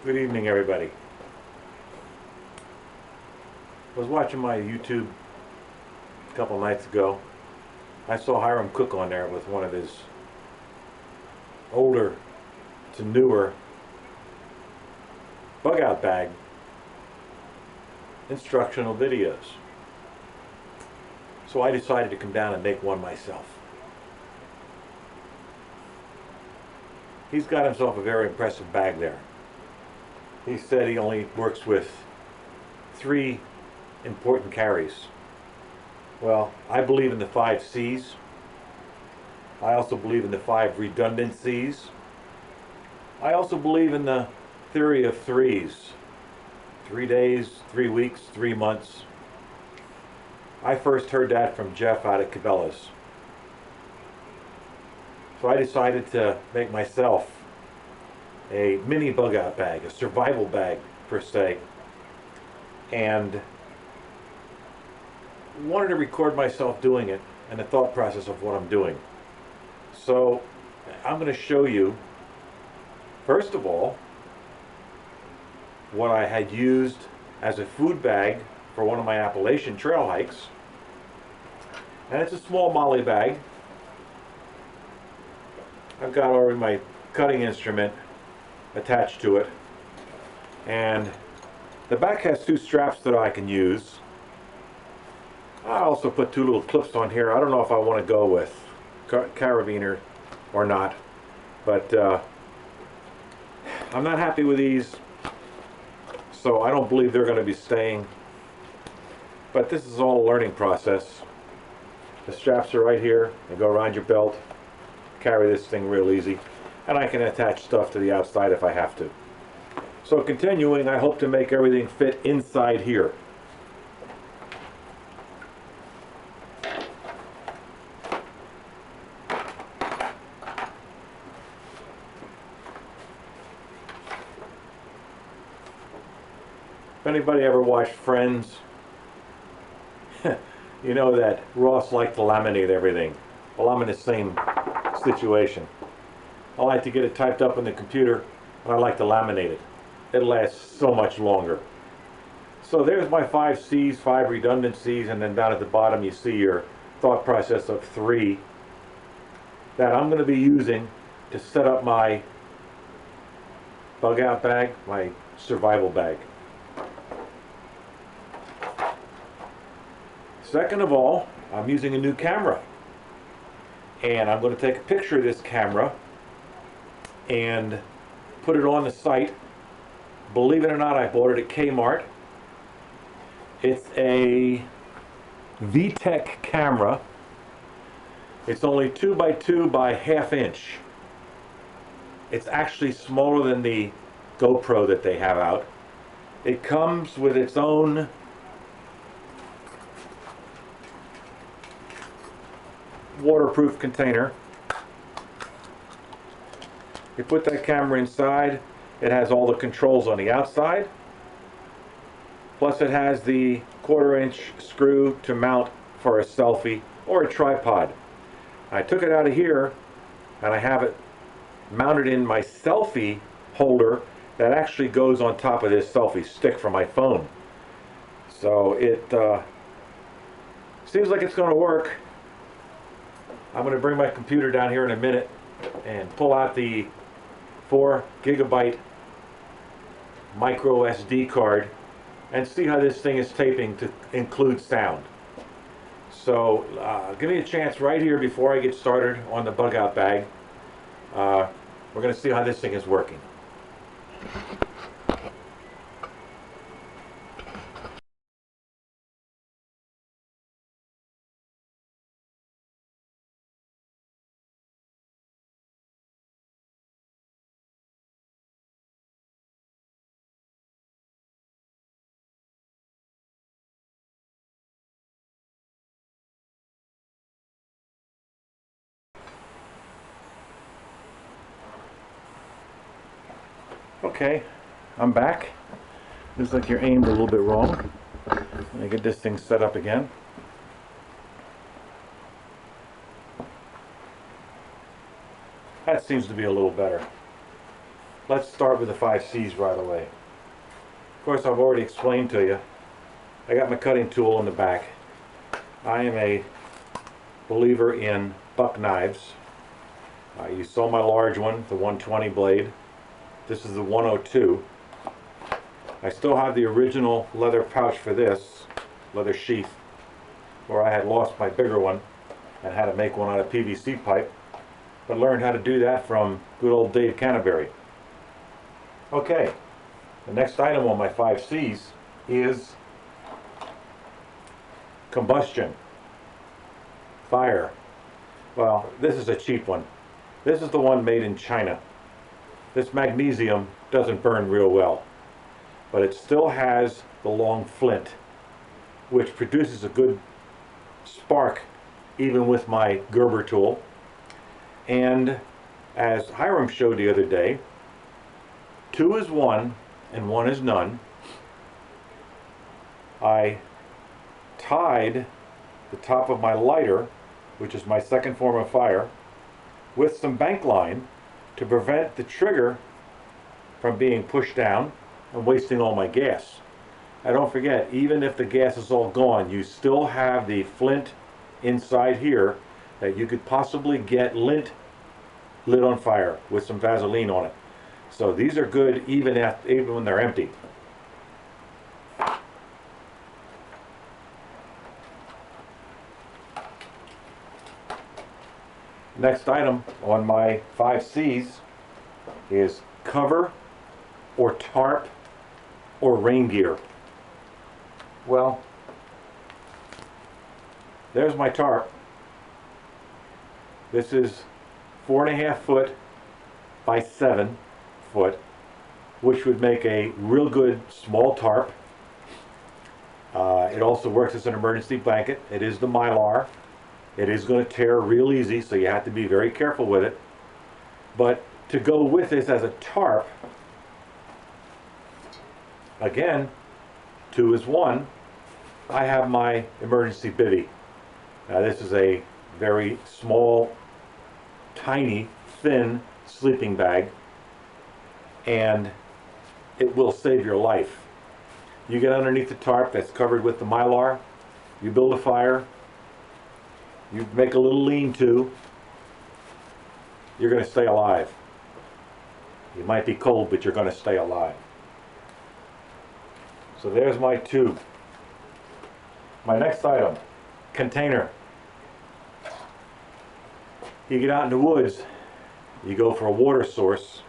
Good evening, everybody. I was watching my YouTube a couple nights ago. I saw Hiram Cook on there with one of his older to newer bug out bag instructional videos. So I decided to come down and make one myself. He's got himself a very impressive bag there. He said he only works with 3 important carries. Well, I believe in the 5 C's. I also believe in the 5 redundant C's. I also believe in the theory of threes. 3 days, 3 weeks, 3 months. I first heard that from Jeff out at Cabela's. So I decided to make myself a mini bug out bag, a survival bag per se, and wanted to record myself doing it and the thought process of what I'm doing. So I'm going to show you, first of all, what I had used as a food bag for one of my Appalachian trail hikes. And it's a small MOLLE bag. I've got already my cutting instrument attached to it, and the back has 2 straps that I can use. I also put 2 little clips on here. I don't know if I want to go with carabiner or not, but I'm not happy with these, so I don't believe they're going to be staying, but this is all a learning process. The straps are right here. They go around your belt. Carry this thing real easy, and I can attach stuff to the outside if I have to. So continuing, I hope to make everything fit inside here. If anybody ever watched Friends, you know that Ross liked to laminate everything. Well, I'm in the same situation. I like to get it typed up on the computer, and I like to laminate it. It lasts so much longer. So there's my 5 C's, 5 redundant C's, and then down at the bottom you see your thought process of 3 that I'm going to be using to set up my bug out bag, my survival bag. Second of all, I'm using a new camera, and I'm going to take a picture of this camera and put it on the site. Believe it or not, I bought it at Kmart. It's a VTech camera. It's only 2 by 2 by ½ inch. It's actually smaller than the GoPro that they have out. It comes with its own waterproof container. You put that camera inside. It has all the controls on the outside, plus it has the 1/4 inch screw to mount for a selfie or a tripod. I took it out of here and I have it mounted in my selfie holder that actually goes on top of this selfie stick for my phone. So it seems like it's going to work. I'm going to bring my computer down here in a minute and pull out the 4 GB micro SD card and see how this thing is taping to include sound. So give me a chance right here before I get started on the bug out bag. We're going to see how this thing is working. Okay, I'm back. Looks like you're aimed a little bit wrong. Let me get this thing set up again. That seems to be a little better. let's start with the 5Cs right away. Of course, I've already explained to you. I got my cutting tool in the back. I am a believer in buck knives. You saw my large one, the 120 blade. This is the 102. I still have the original leather pouch for this, leather sheath, where I had lost my bigger one and had to make one out of PVC pipe, but learned how to do that from good old Dave Canterbury. Okay, the next item on my 5Cs is combustion, fire. Well, this is a cheap one. This is the one made in China. This magnesium doesn't burn real well, but it still has the long flint, which produces a good spark even with my Gerber tool. And as Hiram showed the other day, 2 is 1 and 1 is none. I tied the top of my lighter, which is my second form of fire, with some bank line to prevent the trigger from being pushed down and wasting all my gas. And don't forget, even if the gas is all gone, you still have the flint inside here that you could possibly get lit on fire with some Vaseline on it. So these are good even when they're empty. Next item on my 5Cs is cover or tarp or rain gear. Well, there's my tarp. This is 4.5 foot by 7 foot, which would make a real good small tarp. It also works as an emergency blanket. It is the Mylar. It is going to tear real easy, so you have to be very careful with it. But to go with this as a tarp, again, 2 is 1. I have my emergency bivvy. Now this is a very small, tiny, thin sleeping bag, and it will save your life. You get underneath the tarp that's covered with the Mylar, you build a fire, you make a little lean-to, you're going to stay alive. You might be cold, but you're going to stay alive. So there's my tube. My next item, container. You get out in the woods, you go for a water source,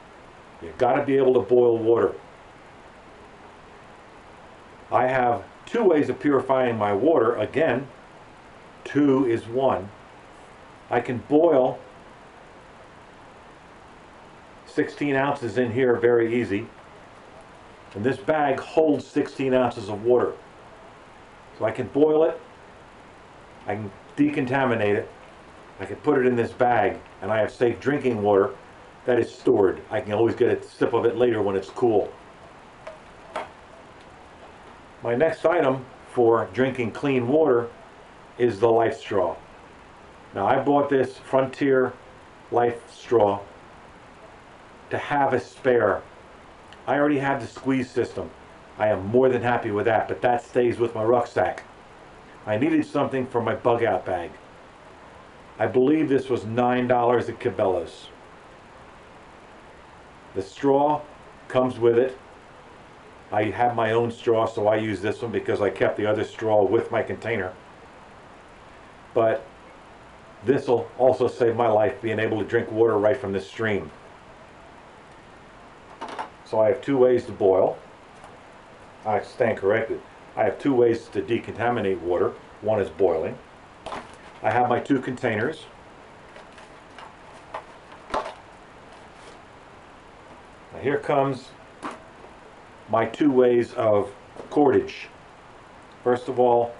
you've got to be able to boil water. I have 2 ways of purifying my water. Again, 2 is 1. I can boil 16 ounces in here very easy. And this bag holds 16 ounces of water. So I can boil it, I can decontaminate it, I can put it in this bag, and I have safe drinking water that is stored. I can always get a sip of it later when it's cool. My next item for drinking clean water is the Life Straw. Now I bought this Frontier Life Straw to have a spare. I already have the squeeze system. I am more than happy with that, but that stays with my rucksack. I needed something for my bug out bag. I believe this was $9 at Cabela's. The straw comes with it. I have my own straw, so I use this one because I kept the other straw with my container. But this will also save my life, being able to drink water right from this stream. So I have 2 ways to boil. I stand corrected. I have 2 ways to decontaminate water. One is boiling. I have my 2 containers. Now here comes my 2 ways of cordage. First of all,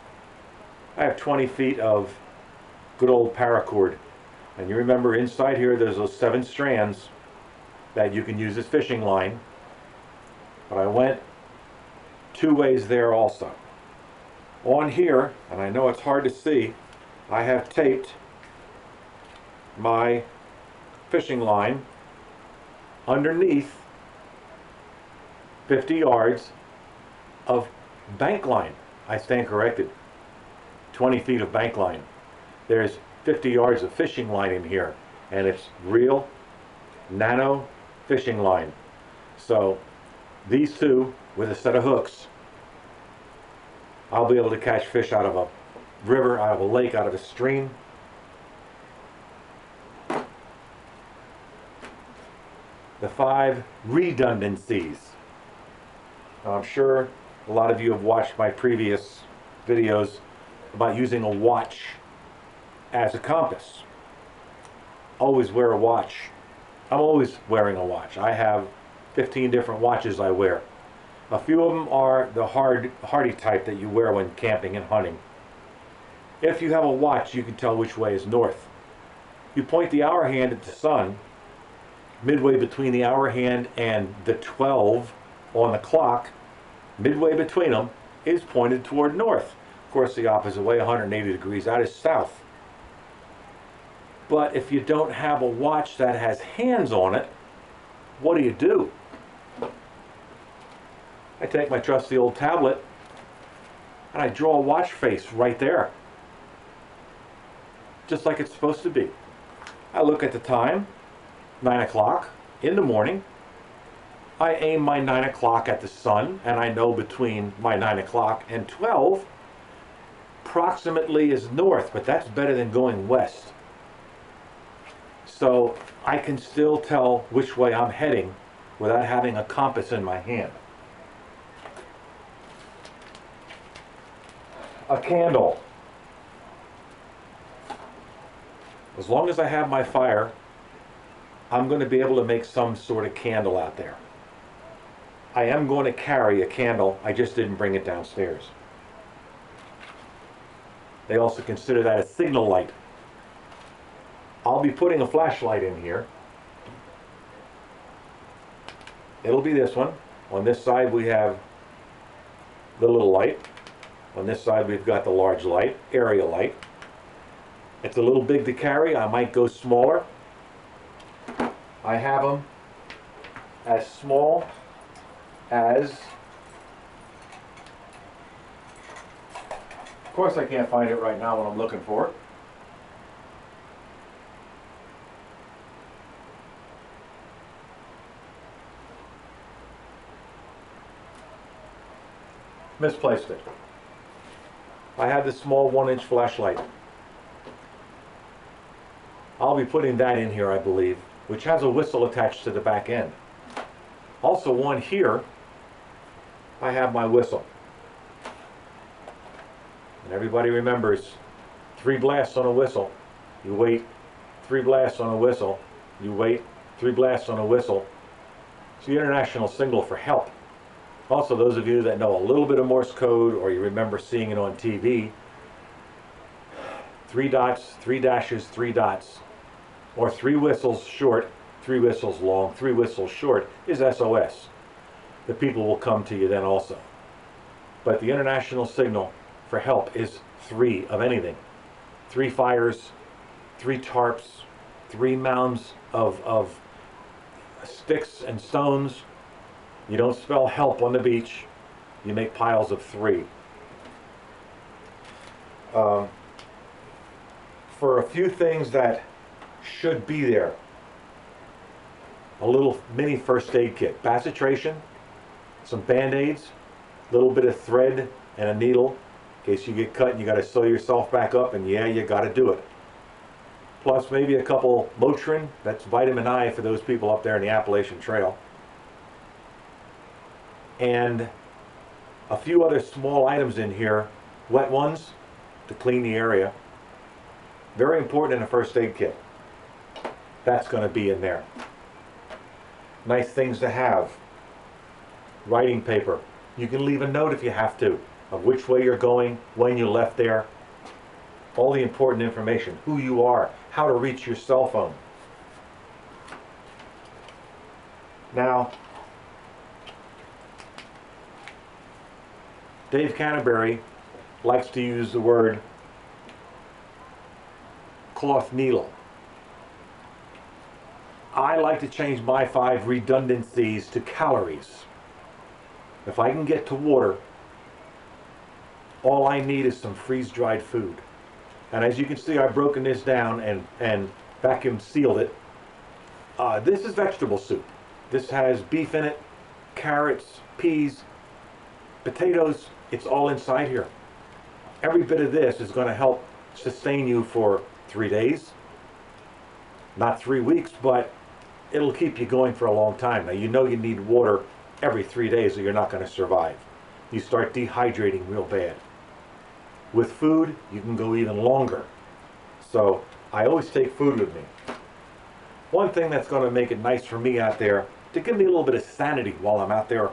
I have 20 feet of good old paracord. And you remember inside here there's those 7 strands that you can use as fishing line. But I went 2 ways there also. On here, and I know it's hard to see, I have taped my fishing line underneath 50 yards of bank line. I stand corrected. 20 feet of bank line. There's 50 yards of fishing line in here, and it's real nano fishing line. So these two with a set of hooks, I'll be able to catch fish out of a river, out of a lake, out of a stream. The 5 redundancies. Now, I'm sure a lot of you have watched my previous videos about using a watch as a compass. Always wear a watch. I'm always wearing a watch. I have 15 different watches I wear. A few of them are the hardy type that you wear when camping and hunting. If you have a watch, you can tell which way is north. You point the hour hand at the sun, midway between the hour hand and the 12 on the clock, midway between them is pointed toward north. Of course, the opposite way, 180 degrees, that is south. But if you don't have a watch that has hands on it, what do? I take my trusty old tablet and I draw a watch face right there, just like it's supposed to be. I look at the time, 9 o'clock in the morning. I aim my 9 o'clock at the sun, and I know between my 9 o'clock and 12 approximately is north, but that's better than going west. So I can still tell which way I'm heading without having a compass in my hand. A candle. As long as I have my fire, I'm going to be able to make some sort of candle out there. I am going to carry a candle, I just didn't bring it downstairs. They also consider that a signal light. I'll be putting a flashlight in here. It'll be this one. On this side we have the little light. On this side we've got the large light, area light. It's a little big to carry. I might go smaller. I have them as small as, of course I can't find it right now when I'm looking for it. Misplaced it. I have this small 1-inch flashlight. I'll be putting that in here, I believe, which has a whistle attached to the back end. Also, one here, I have my whistle. And everybody remembers 3 blasts on a whistle. You wait, 3 blasts on a whistle. You wait, 3 blasts on a whistle. It's the international signal for help. Also, those of you that know a little bit of Morse code, or you remember seeing it on TV, 3 dots, 3 dashes, 3 dots, or 3 whistles short, 3 whistles long, 3 whistles short is SOS. The people will come to you then also. But the international signal for help is 3 of anything. 3 fires, 3 tarps, 3 mounds of sticks and stones. You don't spell help on the beach. You make piles of 3. For a few things that should be there, a little mini first aid kit, bacitracin, some band-aids, a little bit of thread and a needle in case you get cut and you got to sew yourself back up, and yeah, you got to do it. Plus maybe a couple Motrin, that's vitamin I for those people up there in the Appalachian Trail, and a few other small items in here, wet ones to clean the area. Very important in a first aid kit. That's going to be in there. Nice things to have. Writing paper. You can leave a note if you have to, of which way you're going, when you left there. All the important information, who you are, how to reach your cell phone. Now, Dave Canterbury likes to use the word cloth needle. I like to change my 5 redundancies to calories. If I can get to water, all I need is some freeze-dried food. And as you can see, I've broken this down and vacuum sealed it. This is vegetable soup. This has beef in it, carrots, peas, potatoes. It's all inside here. Every bit of this is going to help sustain you for 3 days. Not 3 weeks, but it'll keep you going for a long time. Now, you know you need water every 3 days or you're not going to survive. You start dehydrating real bad. With food, you can go even longer. So I always take food with me. One thing that's going to make it nice for me out there, to give me a little bit of sanity while I'm out there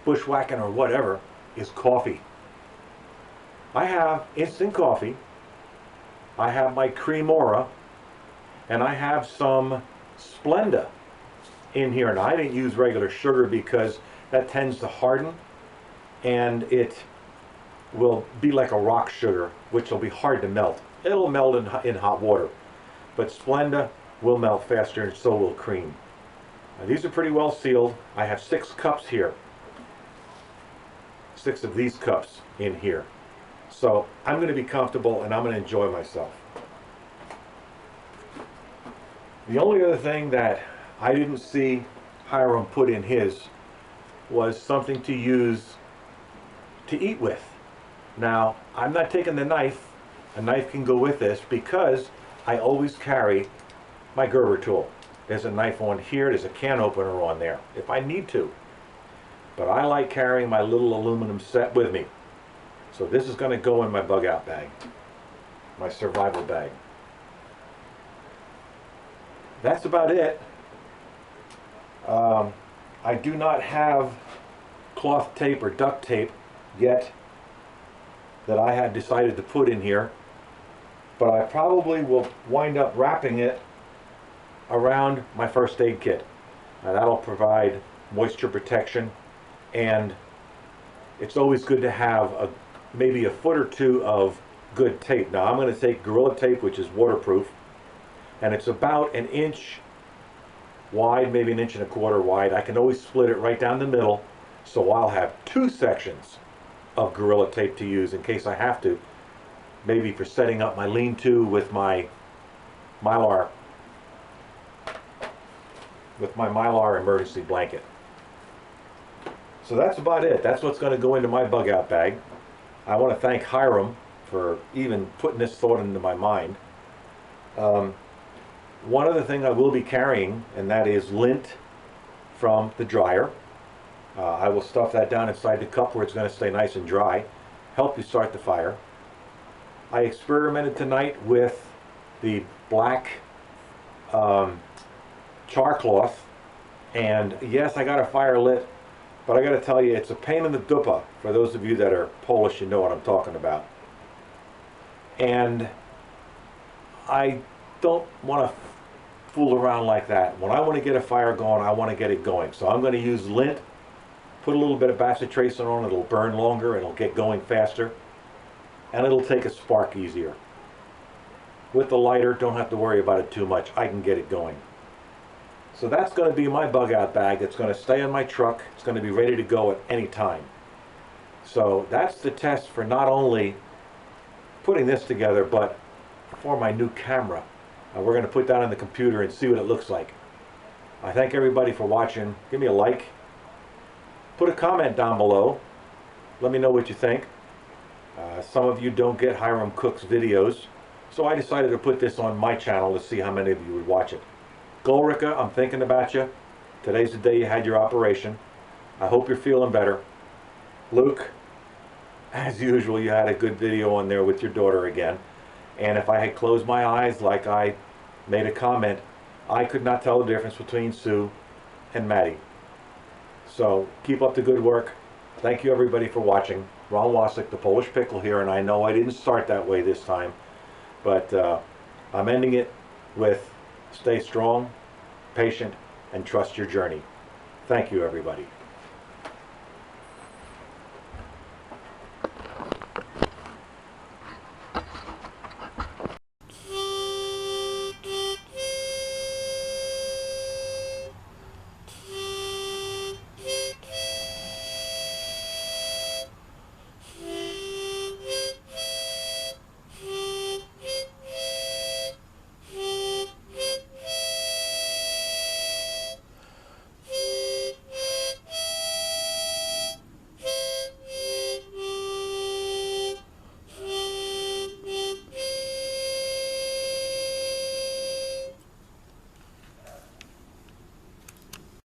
bushwhacking or whatever, is coffee. I have instant coffee. I have my Cremora, and I have some Splenda in here. Now, I didn't use regular sugar because that tends to harden, and it will be like a rock sugar, which will be hard to melt. It'll melt in hot water, but Splenda will melt faster, and so will cream. Now, these are pretty well sealed. I have 6 cups here. 6 of these cups in here. So I'm going to be comfortable and I'm going to enjoy myself. The only other thing that I didn't see Hiram put in his was something to use to eat with. Now, I'm not taking the knife. A knife can go with this because I always carry my Gerber tool. There's a knife on here, there's a can opener on there if I need to. But I like carrying my little aluminum set with me. So this is going to go in my bug out bag, my survival bag. That's about it. I do not have cloth tape or duct tape yet that I had decided to put in here, but I probably will wind up wrapping it around my first aid kit. Now, that'll provide moisture protection, and it's always good to have maybe a foot or two of good tape. Now, I'm going to take Gorilla Tape, which is waterproof, and it's about 1 inch wide, maybe 1.25 inches wide. I can always split it right down the middle, so I'll have 2 sections of Gorilla Tape to use in case I have to, maybe for setting up my lean-to with my Mylar emergency blanket. So that's about it. That's what's going to go into my bug out bag. I want to thank Hiram for even putting this thought into my mind. One other thing I will be carrying, and that is lint from the dryer. I will stuff that down inside the cup where it's going to stay nice and dry, help you start the fire. I experimented tonight with the black char cloth, and yes, I got a fire lit, but I got to tell you, it's a pain in the dupa. For those of you that are Polish, you know what I'm talking about. And I don't want to fool around like that. When I want to get a fire going, I want to get it going. So I'm going to use lint, put a little bit of bacitracin on it, it'll burn longer, it'll get going faster, and it'll take a spark easier. With the lighter, don't have to worry about it too much. I can get it going. So that's going to be my bug out bag. It's going to stay in my truck. It's going to be ready to go at any time. So that's the test for not only putting this together, but for my new camera. We're going to put that on the computer and see what it looks like. I thank everybody for watching. Give me a like. Put a comment down below. Let me know what you think. Some of you don't get Hiram Cook's videos, so I decided to put this on my channel to see how many of you would watch it. Golrika, I'm thinking about you. Today's the day you had your operation. I hope you're feeling better. Luke, as usual, you had a good video on there with your daughter again. And if I had closed my eyes like I made a comment, I could not tell the difference between Sue and Maddie. So keep up the good work. Thank you everybody for watching. Ron Wasik, the Polish Pickle here, and I know I didn't start that way this time, but I'm ending it with stay strong, patient, and trust your journey. Thank you everybody.